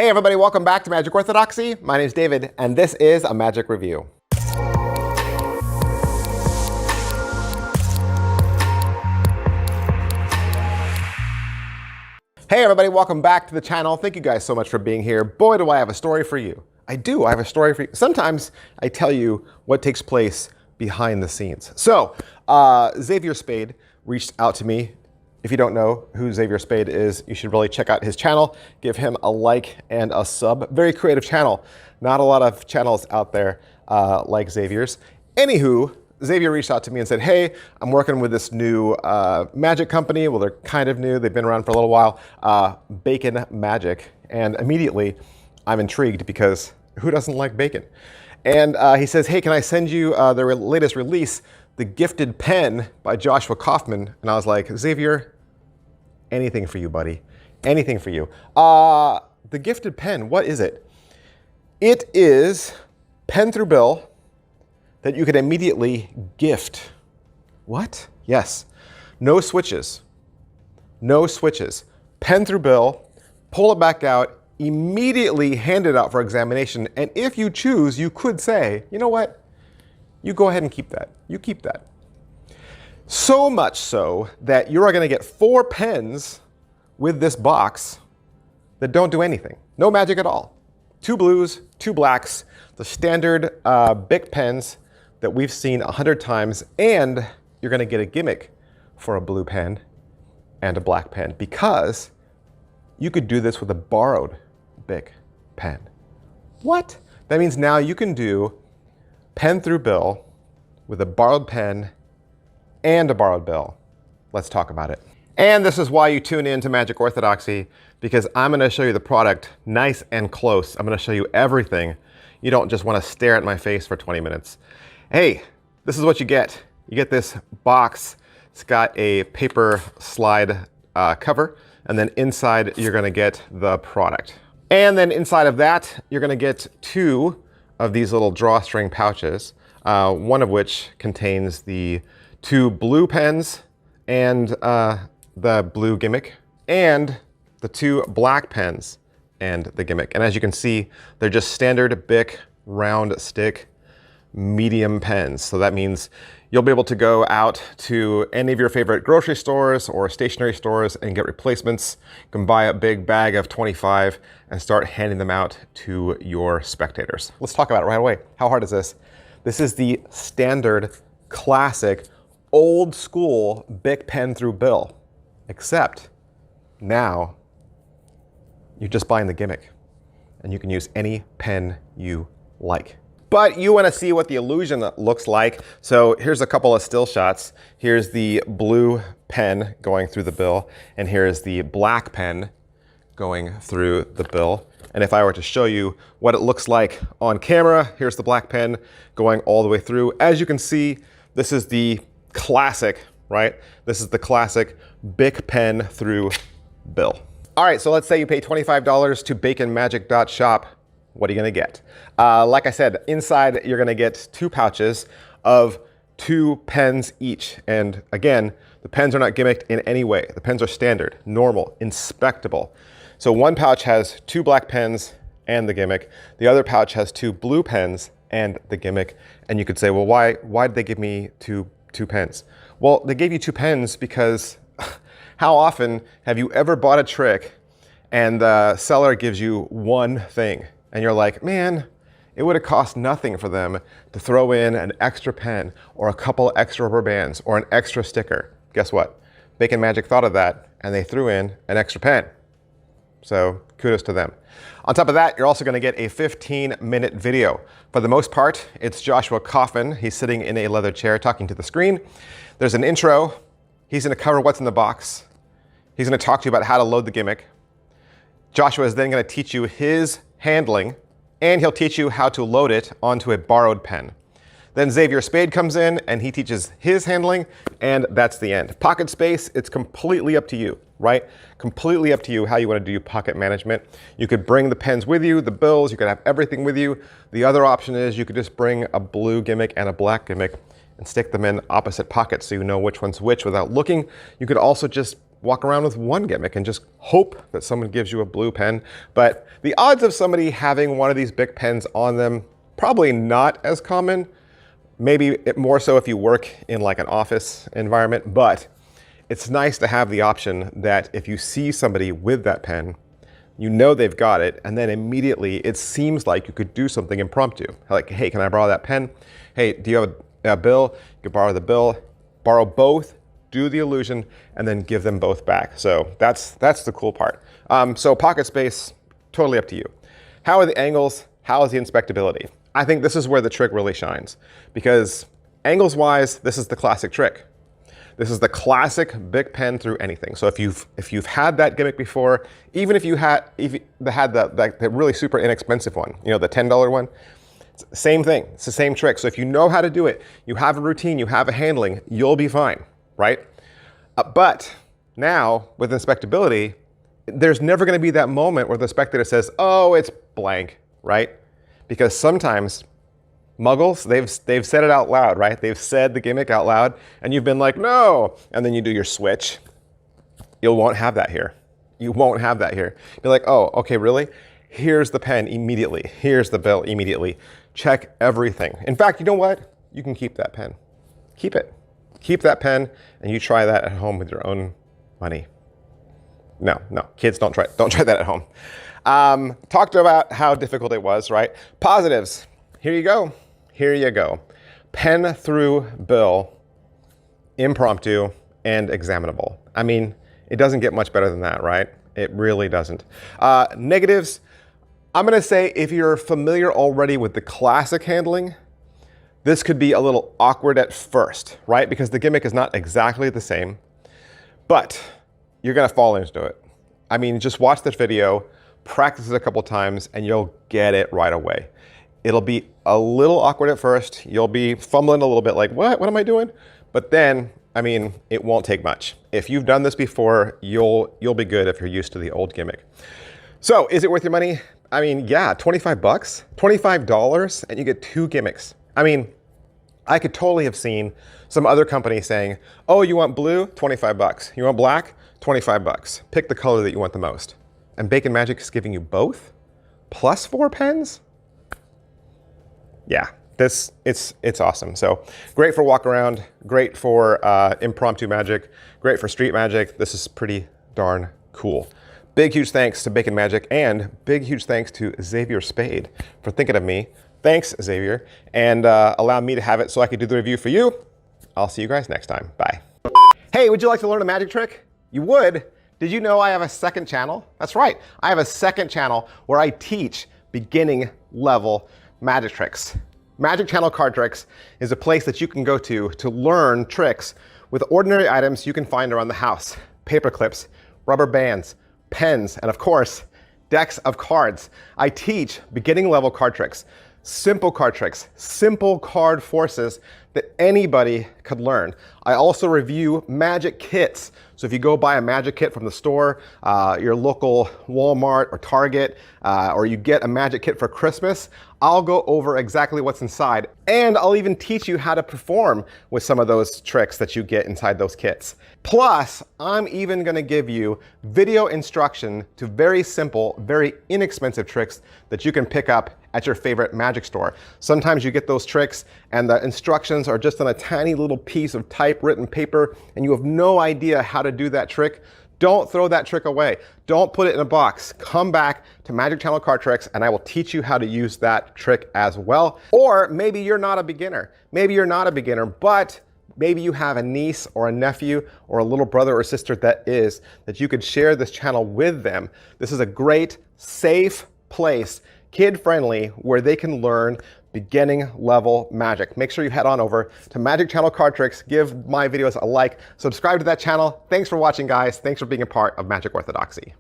Hey everybody, welcome back to Magic Orthodoxy. My name is David, and this is a magic review. Hey everybody, welcome back to the channel. Thank you guys so much for being here. Boy, do I have a story for you. I have a story for you. Sometimes I tell you what takes place behind the scenes. So, Xavier Spade reached out to me. If you don't know who Xavier Spade is, you should really check out his channel. Give him a like and a sub. Very creative channel. Not a lot of channels out there like Xavier's. Anywho, Xavier reached out to me and said, hey, I'm working with this new magic company. Well, they're kind of new. They've been around for a little while. Bacon Magic. And immediately, I'm intrigued because who doesn't like bacon? And he says, hey, can I send you their latest release, The Gifted Pen by Joshua Kaufman? And I was like, Xavier, anything for you, buddy. Anything for you. The Gifted Pen, what is it? It is pen through bill that you can immediately gift. What? Yes. No switches. No switches. Pen through bill, pull it back out, immediately hand it out for examination. And if you choose, you could say, you know what? You go ahead and keep that. You keep that. So much so that you are going to get 4 pens with this box that don't do anything. No magic at all. 2 blues, 2 blacks, the standard Bic pens that we've seen 100 times, and you're going to get a gimmick for a blue pen and a black pen because you could do this with a borrowed Bic pen. What? That means now you can do pen through bill with a borrowed pen and a borrowed bill. Let's talk about it. And this is why you tune in to Magic Orthodoxy, because I'm going to show you the product nice and close. I'm going to show you everything. You don't just want to stare at my face for 20 minutes. Hey, this is what you get. You get this box. It's got a paper slide cover, and then inside you're going to get the product. And then inside of that, you're going to get 2 of these little drawstring pouches, one of which contains the 2 blue pens and the blue gimmick, and the 2 black pens and the gimmick. And as you can see, they're just standard Bic round stick medium pens. So that means you'll be able to go out to any of your favorite grocery stores or stationery stores and get replacements. You can buy a big bag of 25 and start handing them out to your spectators. Let's talk about it right away. How hard is this? This is the standard, classic, old school Bic pen through bill, except now you're just buying the gimmick and you can use any pen you like. But you want to see what the illusion looks like. So here's a couple of still shots. Here's the blue pen going through the bill, and here's the black pen going through the bill. And if I were to show you what it looks like on camera, here's the black pen going all the way through. As you can see, this is the classic, right? This is the classic Bic pen through bill. All right, so let's say you pay $25 to baconmagic.shop. What are you going to get? Like I said, inside you're going to get 2 pouches of 2 pens each. And again, the pens are not gimmicked in any way. The pens are standard, normal, inspectable. So one pouch has 2 black pens and the gimmick. The other pouch has 2 blue pens and the gimmick. And you could say, well, why did they give me two pens? Well, they gave you 2 pens because how often have you ever bought a trick and the seller gives you one thing? And you're like, man, it would have cost nothing for them to throw in an extra pen or a couple extra rubber bands or an extra sticker. Guess what? Bacon Magic thought of that and they threw in an extra pen. So kudos to them. On top of that, you're also going to get a 15-minute video. For the most part, it's Joshua Kaufman. He's sitting in a leather chair talking to the screen. There's an intro. He's going to cover what's in the box. He's going to talk to you about how to load the gimmick. Joshua is then going to teach you his handling, and he'll teach you how to load it onto a borrowed pen. Then Xavier Spade comes in and he teaches his handling, and that's the end. Pocket space, it's completely up to you, right? Completely up to you how you want to do your pocket management. You could bring the pens with you, the bills, you could have everything with you. The other option is you could just bring a blue gimmick and a black gimmick and stick them in opposite pockets so you know which one's which without looking. You could also just walk around with one gimmick and just hope that someone gives you a blue pen. But the odds of somebody having one of these big pens on them, probably not as common. Maybe more so if you work in like an office environment, but it's nice to have the option that if you see somebody with that pen, you know they've got it, and then immediately it seems like you could do something impromptu. Like, hey, can I borrow that pen? Hey, do you have a bill? You could borrow the bill, borrow both, do the illusion, and then give them both back. So that's the cool part. So pocket space, totally up to you. How are the angles? How is the inspectability? I think this is where the trick really shines, because angles-wise, this is the classic trick. This is the classic big pen through anything. So if you've had that gimmick before, even if you had the really super inexpensive one, you know, the $10 one, same thing. It's the same trick. So if you know how to do it, you have a routine, you have a handling, you'll be fine, right? But now with inspectability, there's never going to be that moment where the spectator says, "Oh, it's blank," right? Because sometimes muggles, they've said it out loud, right? They've said the gimmick out loud, and you've been like, "No," and then you do your switch. You won't have that here. You won't have that here. You're like, "Oh, okay, really? Here's the pen immediately. Here's the bill immediately. Check everything." In fact, you know what? You can keep that pen. Keep it. Keep that pen, and you try that at home with your own money. No, kids, don't try that at home. Talked about how difficult it was, right? Positives. Here you go. Here you go. Pen through bill, impromptu, and examinable. I mean, it doesn't get much better than that, right? It really doesn't. Negatives. I'm going to say if you're familiar already with the classic handling, this could be a little awkward at first, right? Because the gimmick is not exactly the same, but you're going to fall into it. I mean, just watch this video, practice it a couple times, and you'll get it right away. It'll be a little awkward at first. You'll be fumbling a little bit like, what am I doing? But then, I mean, it won't take much. If you've done this before, you'll be good if you're used to the old gimmick. So is it worth your money? I mean, yeah, 25 bucks, $25, and you get 2 gimmicks. I mean, I could totally have seen some other company saying, "Oh, you want blue? 25 bucks. You want black? 25 bucks. Pick the color that you want the most." And Bacon Magic is giving you both, plus 4 pens? Yeah, it's awesome. So great for walk around, great for impromptu magic, great for street magic. This is pretty darn cool. Big, huge thanks to Bacon Magic, and big, huge thanks to Xavier Spade for thinking of me. Thanks, Xavier, and allow me to have it so I could do the review for you. I'll see you guys next time. Bye. Hey, would you like to learn a magic trick? You would? Did you know I have a second channel? That's right. I have a second channel where I teach beginning level magic tricks. Magic Channel Card Tricks is a place that you can go to learn tricks with ordinary items you can find around the house. Paper clips, rubber bands, pens, and of course, decks of cards. I teach beginning level card tricks, simple card tricks, simple card forces that anybody could learn. I also review magic kits. So if you go buy a magic kit from the store, your local Walmart or Target, or you get a magic kit for Christmas, I'll go over exactly what's inside. And I'll even teach you how to perform with some of those tricks that you get inside those kits. Plus, I'm even gonna give you video instruction to very simple, very inexpensive tricks that you can pick up at your favorite magic store. Sometimes you get those tricks and the instructions are just on a tiny little piece of typewritten paper and you have no idea how to do that trick. Don't throw that trick away. Don't put it in a box. Come back to Magic Channel Card Tricks and I will teach you how to use that trick as well. Or maybe you're not a beginner. Maybe you're not a beginner, but maybe you have a niece or a nephew or a little brother or sister that you could share this channel with them. This is a great, safe place, kid-friendly, where they can learn beginning level magic. Make sure you head on over to Magic Channel Card Tricks, give my videos a like, subscribe to that channel. Thanks for watching, guys. Thanks for being a part of Magic Orthodoxy.